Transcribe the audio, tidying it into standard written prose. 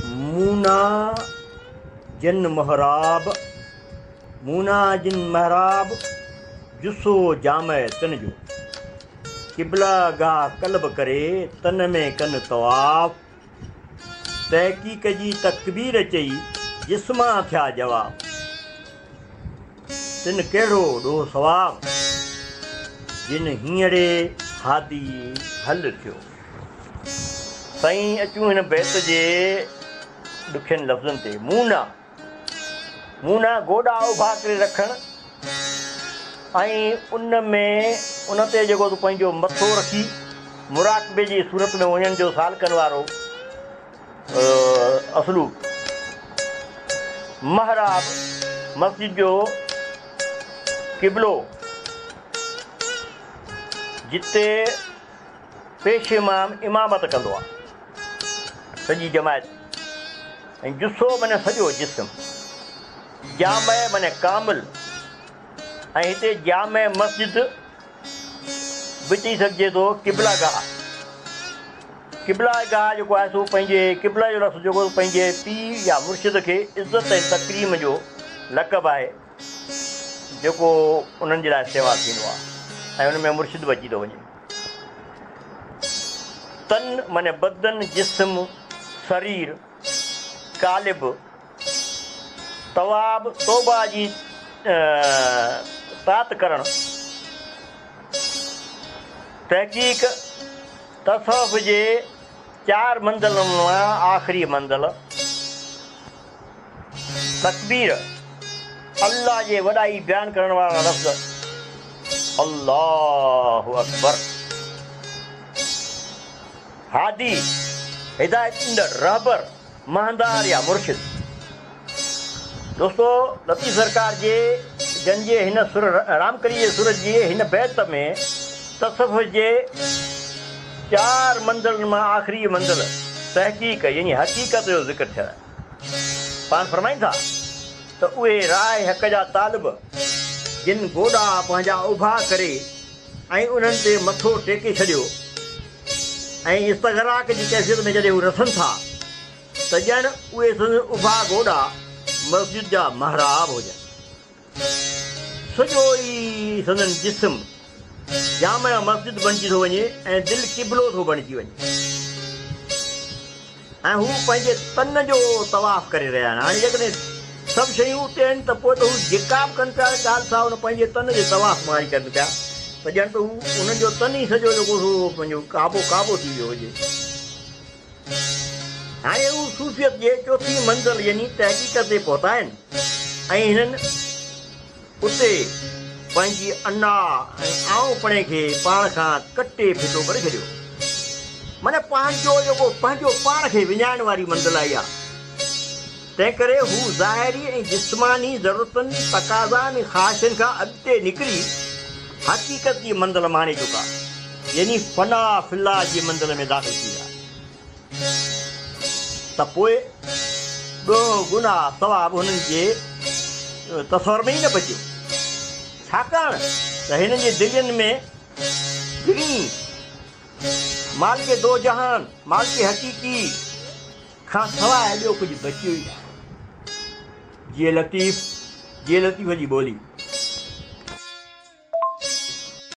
मूना जिन महराब मूना जिन महराब जुस्सो जामे तन जो किबला गाह कल्ब करे तन में कन तवाफ तहकीक जी तकबीर चई जिस्मा थिया जवाब तिन कहिड़ो ॾो सवाब जिन हींअरे हादी हल थियो। साईं अचूं हिन बैत जे ॾुखियनि लफ़्ज़नि ते। मूना मूना गोॾा उभा करे रखणु ऐं उन ते जेको तूं पंहिंजो मथो रखी मुराक़बे जी सूरत में वञण जो सालकनि वारो असलू। महराब मस्जिद जो क़िबलो जिते पेश इमाम इमामत कंदो आहे सॼी जमायत। ऐं जुस्सो माने सॼो जिस्म, जाम माने कामिल। ऐं हिते जाम मस्जिद बि चई सघिजे थो क़िबला गाह। क़िबला गाह जेको आहे सो पंहिंजे क़िबला जो लफ़्ज़ जेको पंहिंजे पीर या मुर्शिद खे इज़त ऐं तकरीम जो लक़ब आहे जेको उन्हनि जे लाइ सेवा थींदो आहे ऐं उन में मुर्शिद बि अची थो वञे। तन माने बदन, जिस्म, शरीर, कालिब, तवाब तौबा जी तात करणु, तहक़ीक़ तसव्वुफ़ जे 4 मंज़िलनि मां आख़िरी मंज़िल, तकबीर अल्लाह जे वॾाई बयानु करण वारा लफ़्ज़ अल्लाहु अकबर, हादी हिदायत ॾींदड़ रहबर महंदार या मुर्शिद। दोस्तो लतीफ़ सरकार जे जंहिंजे हिन सुर रामकली जे सूरत जी हिन बैत में तसव्वुफ़ जे 4 मंज़िलनि मां आख़िरी मंज़िल तहक़ीक़ यानी हक़ीक़त जो ज़िक्र थियल आहे। पाण फरमाईनि था त उहे राह हक़ जा तालिब जिन गोॾा पंहिंजा उभा करे ऐं उन्हनि ते मथो टेके छॾियो ऐं इस्तग़राक़ जी कैफ़ियत में जॾहिं हू रसनि था त ॼण उहे उभा गोॾा मस्जिद जा महराब हुजनि। सॼो ई संदन जिस्म जाम मस्जिद बणिजी थो वञे ऐं दिलि क़िबलो थो बणिजी वञे ऐं हू पंहिंजे तन जो तवाफ़ करे रहिया आहिनि। हाणे जेकॾहिं सभु शयूं उते आहिनि त पोइ त हू जेका बि कनि पिया ॻाल्हि सां हुन पंहिंजे तन जे तवाफ़ मां ई कनि पिया त ॼण त हू उन्हनि जो तन ई सॼो जेको पंहिंजो काबो थी वियो हुजे। हाणे हू सूफ़ियत जे 4हीं मंज़िल यानी तहक़ीक़त ते पहुता आहिनि ऐं हिननि उते पंहिंजी अना ऐं आऊंपणे खे पाण खां कटे फिटो करे छॾियो। माना पंहिंजो जेको पंहिंजो पाण खे विञाइण वारी मंज़िल आई आहे। तंहिं करे हू ज़ाहिरी ऐं जिस्मानी ज़रूरतुनि तक़ाज़ा ऐं ख़्वाहिशनि खां अॻिते निकिरी हक़ीक़त जी मंज़िल माणे चुका यानी फना फिल्लाह जी मंज़िल में दाख़िल थी विया। त पोइ ॾोहो गुनाह सवाब हुननि जे तसवर में ई न बचियो छाकाणि त हिननि जे दिलनि में घणी माल के दो जहान माल के हक़ीक़ी खां सवाइ ॿियो कुझु बचियो ई आहे। जीअं लतीफ़ जी ॿोली